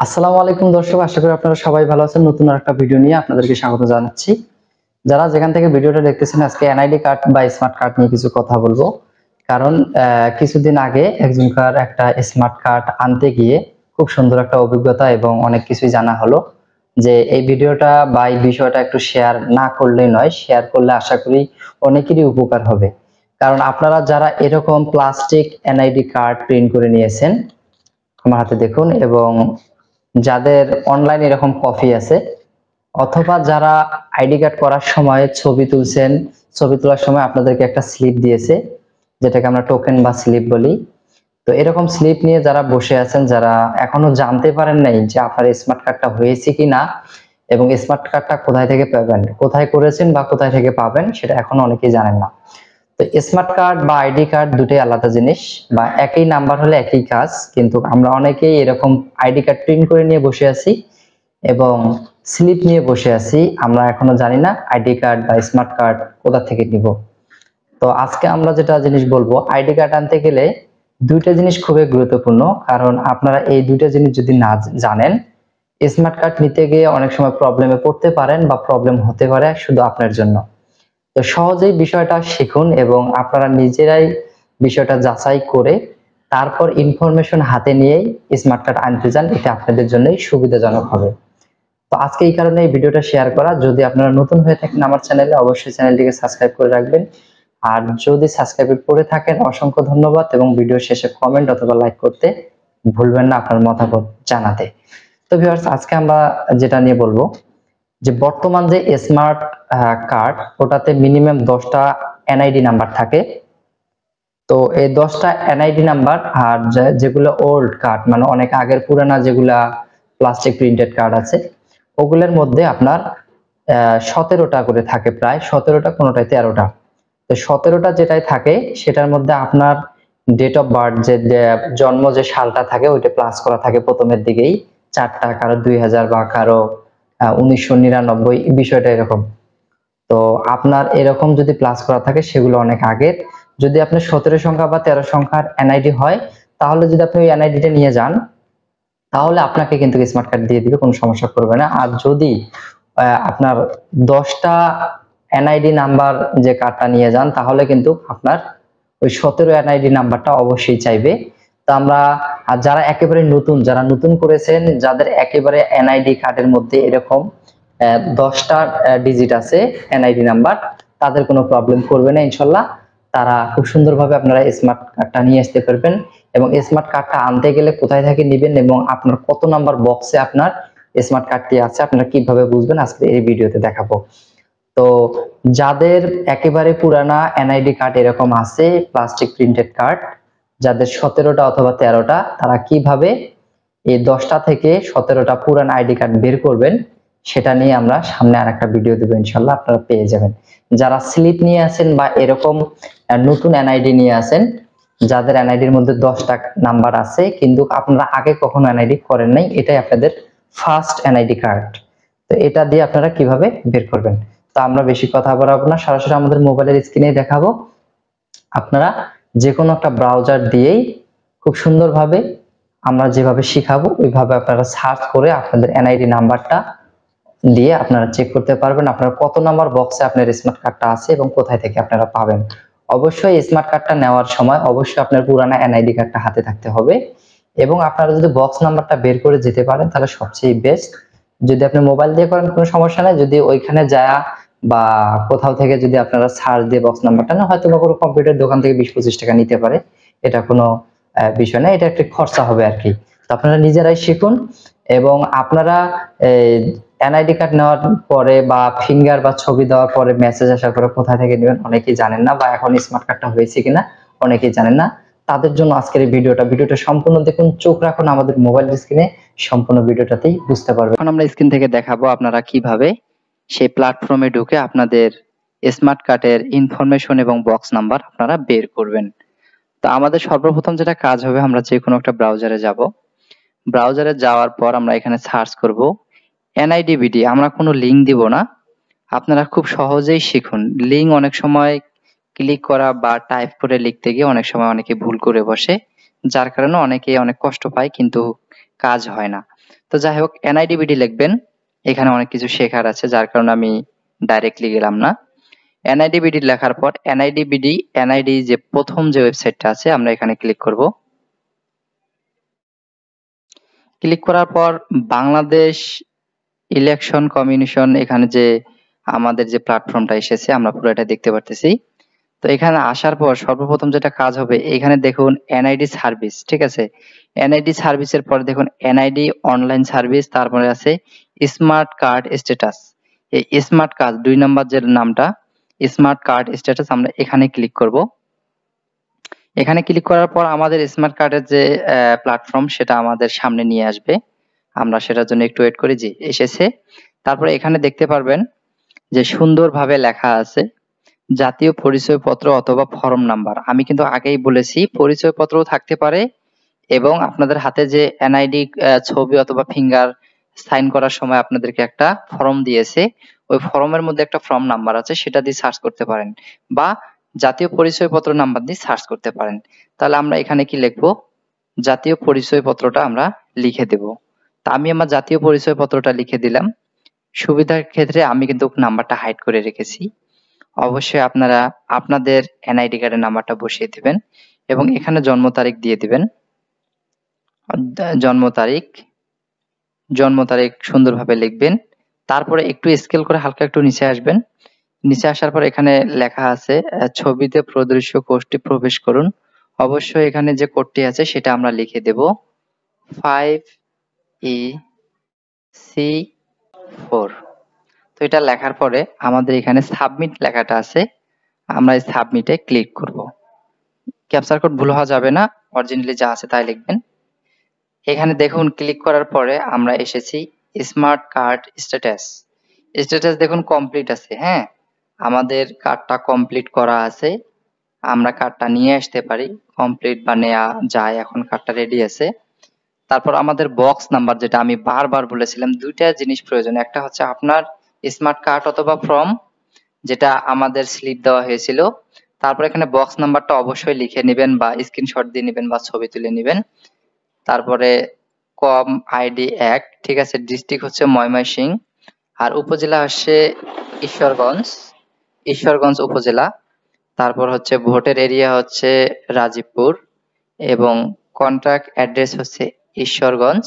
আসসালামু আলাইকুম দর্শক, আশা করি আপনারা সবাই ভালো আছেন। নতুন আরেকটা ভিডিও নিয়ে আপনাদেরকে স্বাগত জানাচ্ছি। যারা যেখান থেকে ভিডিওটা দেখতেছেন, আজকে এনআইডি কার্ড বা স্মার্ট কার্ড নিয়ে কিছু কথা বলবো। কারণ কিছুদিন আগে একজনকার একটা স্মার্ট কার্ড আনতে গিয়ে খুব সুন্দর একটা অভিজ্ঞতা এবং অনেক কিছুই জানা হলো। যে এই ভিডিওটা বা এই বিষয়টা একটু শেয়ার না করলেই নয়, শেয়ার করলে আশা করি অনেকেরই উপকার হবে। কারণ আপনারা যারা এরকম প্লাস্টিক এনআইডি কার্ড প্রিন্ট করে নিয়েছেন, আমার হাতে দেখুন, এবং যাদের অনলাইনে এরকম কপি আছে, অথবা যারা আইডি কার্ড করার সময় ছবি তুলছেন, ছবি তোলার সময় আপনাদেরকে একটা স্লিপ দিয়েছে, যেটাকে আমরা টোকেন বা স্লিপ বলি। তো এরকম স্লিপ নিয়ে যারা বসে আছেন, যারা এখনো জানতে পারেন নাই যে আপনার স্মার্ট কার্ডটা হয়েছে কিনা এবং স্মার্ট কার্ডটা কোথায় থেকে পাবেন, কোথায় করেছেন বা কোথায় থেকে পাবেন, সেটা এখনো অনেকেই জানেন না। তো স্মার্ট কার্ড বা আইডি কার্ড দুটোই আলাদা জিনিস, বা একই নাম্বার হলে একই কাজ, কিন্তু আমরা অনেকেই এরকম আইডি কার্ড প্রিন্ট করে নিয়ে বসে আছি এবং স্লিপ নিয়ে বসে আছি। আমরা এখনো জানি না আইডি কার্ড বা স্মার্ট কার্ড কোথা থেকে নিব। তো আজকে আমরা যেটা জিনিস বলবো, আইডি কার্ড আনতে গেলে দুইটা জিনিস খুবই গুরুত্বপূর্ণ। কারণ আপনারা এই দুইটা জিনিস যদি না জানেন, স্মার্ট কার্ড নিতে গিয়ে অনেক সময় প্রবলেমে পড়তে পারেন বা প্রবলেম হতে পারে শুধু আপনার জন্য। তো সহজেই বিষয়টা শিখুন এবং আপনারা নিজেরাই বিষয়টা যাচাই করে তারপর ইনফরমেশন হাতে নিয়েই স্মার্ট কার্ড আনতে যান, এটা আপনাদের জন্যই সুবিধাজনক হবে। তো আজকে এই কারণে এই ভিডিওটা শেয়ার করা। যদি আপনারা নতুন হয়ে থাকেন আমার চ্যানেলে, অবশ্যই চ্যানেলটিকে সাবস্ক্রাইব করে রাখবেন। আর যদি সাবস্ক্রাইব করে থাকেন, অসংখ্য ধন্যবাদ, এবং ভিডিও শেষে কমেন্ট অথবা লাইক করতে ভুলবেন না, আপনার মতামত জানাতে। তো ভিউয়ার্স, আজকে আমরা যেটা নিয়ে বলবো, যে বর্তমান যে স্মার্ট কার্ড, ওটাতে মিনিমাম 10টা এনআইডি নাম্বার থাকে। তো এই 10টা এনআইডি নাম্বার, আর যেগুলো ওল্ড কার্ড, মানে অনেক আগের পুরানা যেগুলা প্লাস্টিক প্রিন্টেড কার্ড আছে, ওগুলোর মধ্যে আপনার 17টা করে থাকে, প্রায় 17টা, কোনোটায় 13টা। তো 17টা যেটাই থাকে সেটার মধ্যে আপনার ডেট অফ বার্থ, যে জন্ম যে সালটা থাকে, ওইটা প্লাস করা থাকে প্রথমের দিকেই 4টা, কারো 2000 বা কারো 1999, বিষয়টা এরকম। তো আপনার এরকম যদি প্লাস করা থাকে, সেগুলো অনেক আগের। যদি আপনার 17 সংখ্যা বা 13 সংখ্যার এনআইডি হয়, তাহলে যদি আপনি ওই এনআইডিটা নিয়ে যান, তাহলে আপনাকে কিন্তু স্মার্ট কার্ড দিয়ে দিবে, কোনো সমস্যা করবে না। আর যদি আপনার 10টা এনআইডি নাম্বার যে কার্ডটা নিয়ে যান, তাহলে কিন্তু আপনার ওই 17 এনআইডি নাম্বারটা অবশ্যই চাইবে। তো আমরা, আর যারা একেবারে নতুন, যারা নতুন করেছেন, যাদের একেবারে এনআইডি কার্ডের মধ্যে এরকম 10টা ডিজিট আছে এনআইডি নাম্বার, তাদের কোনো প্রবলেম করবে না ইনশাল্লাহ। তারা খুব সুন্দরভাবে আপনারা স্মার্ট কার্ডটা নিয়ে আসতে পারবেন। এবং স্মার্ট কার্ডটা আনতে গেলে কোথায় থেকে নেবেন এবং আপনার কত নাম্বার বক্সে আপনার স্মার্ট কার্ডটি আছে, আপনারা কিভাবে বুঝবেন, আজকে এই ভিডিওতে দেখাবো। তো যাদের একেবারে পুরানা এনআইডি কার্ড এরকম আছে, প্লাস্টিক প্রিন্টেড কার্ড, যাদের 17টা অথবা 13টা, তারা কিভাবে এই 10টা থেকে 17টা পুরান আইডি কার্ড বের করবেন, সেটা নিয়ে আমরা সামনে আরেকটা ভিডিও দেবো, ইনশাল্লাহ আপনারা পেয়ে যাবেন। যারা স্লিপ নিয়ে আছেন বা এরকম নতুন এনআইডি নিয়ে আছেন, যাদের এনআইডির মধ্যে 10টা নাম্বার আছে কিন্তু আপনারা আগে কখনো এনআইডি করেন নাই, এটাই আপনাদের ফার্স্ট এনআইডি কার্ড। তো এটা দিয়ে আপনারা কিভাবে বের করবেন, তো আমরা বেশি কথা বলবো না, সরাসরি আমাদের মোবাইলের স্ক্রিনে দেখাবো। আপনারা যে কোনো একটা ব্রাউজার দিয়েই খুব সুন্দরভাবে আমরা যেভাবে শিখাবো ওইভাবে আপনারা সার্চ করে আপনাদের এনআইডি নাম্বারটা দিয়ে আপনারা চেক করতে পারবেন আপনার কত নাম্বার বক্সে আপনার স্মার্ট কার্ডটা আছে এবং কোথায় থেকে আপনারা পাবেন। অবশ্যই স্মার্ট কার্ডটা নেওয়ার সময় অবশ্যই আপনার পুরানা এনআইডি কার্ডটা হাতে থাকতে হবে, এবং আপনারা যদি বক্স নাম্বারটা বের করে যেতে পারেন তাহলে সবচেয়ে বেস্ট। যদি আপনি মোবাইল দিয়ে করেন কোনো সমস্যা নাই, যদি ওইখানে যায় বা কোথাও থেকে যদি আপনারা সার্চ দিয়ে বক্স নাম্বারটা না, হয়তো কোনো কম্পিউটার দোকান থেকে 20-25 টাকা নিতে পারে, এটা কোনো বিষয় না, এটা একটা খরচা হবে আর কি। তো আপনারা নিজেরাই শিখুন। এবং আপনারা এনআইডি কার্ড নেওয়ার পরে বা ফিঙ্গার বা ছবি দেওয়ার পরে মেসেজ আসার পরে কোথায় থেকে নেবেন অনেকেই জানেন না, বা এখন স্মার্ট কার্ডটা হয়েছে কিনা অনেকেই জানেন না। তাদের জন্য আজকের এই ভিডিওটা সম্পূর্ণ দেখুন, চোখ রাখুন আমাদের মোবাইল স্ক্রিনে, সম্পূর্ণ ভিডিওটাতেই বুঝতে পারবেন। এখন আমরা স্ক্রিন থেকে দেখাবো আপনারা কিভাবে সেই প্ল্যাটফর্মে ঢুকে আপনাদের স্মার্ট কার্ডের ইনফরমেশন এবং বক্স নাম্বার আপনারা বের করবেন। তো আমাদের সর্বপ্রথম যেটা কাজ হবে, আমরা যে কোনো একটা ব্রাউজারে যাব। ব্রাউজারে যাওয়ার পর আমরা এখানে সার্চ করব এনআইডিবিডি। আমরা কোনো লিঙ্ক দিব না, আপনারা খুব সহজেই শিখুন। লিঙ্ক অনেক সময় ক্লিক করা বা টাইপ করে লিখতে গিয়ে অনেক সময় অনেকে ভুল করে বসে, যার কারণে অনেকেই অনেক কষ্ট পায়, কিন্তু কাজ হয় না। তো যাই হোক এনআইডিবিডি লিখবেন, এখানে অনেক কিছু শেখার আছে যার কারণে আমি ডাইরেক্টলি গেলাম না। এনআইডিবিডি লেখার পর এনআইডি যে প্রথম যে ওয়েবসাইটটা আছে আমরা এখানে ক্লিক করব। ক্লিক করার পর বাংলাদেশ ইলেকশন কমিশন, এখানে যে আমাদের যে প্ল্যাটফর্মটা এসেছে আমরা পুরোটা দেখতে পারতেছি। তো এখানে আসার পর সর্বপ্রথম যেটা কাজ হবে, এখানে দেখুন এনআইডি সার্ভিস, ঠিক আছে। এনআইডি সার্ভিসের পরে দেখুন এনআইডি অনলাইন সার্ভিস, তারপরে আছে স্মার্ট কার্ড স্ট্যাটাস। এই স্মার্ট কার্ড 2 নাম্বার যে নামটা স্মার্ট কার্ড স্ট্যাটাস, আমরা এখানে ক্লিক করব। এখানে ক্লিক করার পর আমাদের স্মার্ট কার্ডের যে প্ল্যাটফর্ম সেটা আমাদের সামনে নিয়ে আসবে। আমরা সেটার জন্য একটু ওয়েট করি। জি, এসেছে। তারপরে এখানে দেখতে পারবেন যে সুন্দরভাবে লেখা আছে জাতীয় পরিচয়পত্র অথবা ফর্ম নাম্বার। আমি কিন্তু আগেই বলেছি পরিচয়পত্রও থাকতে পারে এবং আপনাদের হাতে যে এনআইডি ছবি অথবা ফিঙ্গার সাইন করার সময় আপনাদেরকে একটা ফর্ম দিয়েছে, ওই ফর্মের মধ্যে একটা ফর্ম নাম্বার আছে, সেটা দিয়ে সার্চ করতে পারেন বা জাতীয় পরিচয়পত্র নাম্বার দিয়ে সার্চ করতে পারেন। তাহলে আমরা এখানে কি লিখবো, জাতীয় পরিচয়পত্রটা আমরা লিখে দেব। তা আমি আমার জাতীয় পরিচয়পত্রটা লিখে দিলাম। সুবিধার ক্ষেত্রে আমি কিন্তু নাম্বারটা হাইড করে রেখেছি। অবশ্যই আপনারা আপনাদের এনআইডি কার্ডের নাম্বারটা বসিয়ে দিবেন এবং এখানে জন্ম তারিখ দিয়ে দিবেন। জন্ম তারিখ সুন্দরভাবে লিখবেন। তারপরে একটু স্কেল করে হালকা একটু নিচে আসবেন। নিচে আসার পর এখানে লেখা আছে ছবিতে প্রদর্শিত কোডটি প্রবেশ করুন। অবশ্যই এখানে যে কোডটি আছে সেটা আমরা লিখে দেব 5EC4। তো এটা লেখার পরে আমাদের এখানে সাবমিট লেখাটা আছে, আমরা এই সাবমিটে ক্লিক করব। ক্যাপচার কোড ভুল হওয়া যাবে না, অরিজিনালি যা আছে তাই লিখবেন। এখানে দেখুন ক্লিক করার পরে আমরা এসেছি স্মার্ট কার্ড স্ট্যাটাস। স্ট্যাটাস দেখুন কমপ্লিট আছে। হ্যাঁ, আমাদের কার্ডটা কমপ্লিট করা আছে, আমরা কার্ডটা নিয়ে আসতে পারি। কমপ্লিট বা নেওয়া যায়, এখন কার্ডটা রেডি আছে। তারপর আমাদের বক্স নাম্বার, যেটা আমি বারবার বলেছিলাম, দুইটা জিনিস প্রয়োজন। একটা হচ্ছে আপনার স্মার্ট কার্ড অথবা ফর্ম, যেটা আমাদের স্লিপ দেওয়া হয়েছিল। তারপর এখানে বক্স নাম্বারটা অবশ্যই লিখে নেবেন বা স্ক্রিনশট দিয়ে নেবেন বা ছবি তুলে নেবেন। তারপরে কম আইডি 1, ঠিক আছে। ডিস্ট্রিক্ট হচ্ছে ময়মনসিংহ আর উপজেলা হচ্ছে ঈশ্বরগঞ্জ উপজেলা। তারপর হচ্ছে ভোটের এরিয়া হচ্ছে রাজীবপুর এবং কন্ট্রাক্ট অ্যাড্রেস হচ্ছে ঈশ্বরগঞ্জ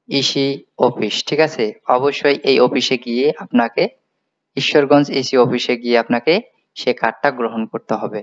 ইসি অফিস, ঠিক আছে। অবশ্যই এই অফিসে গিয়ে আপনাকে ঈশ্বরগঞ্জ ইসি অফিসে গিয়ে আপনাকে সে কার্ডটা গ্রহণ করতে হবে।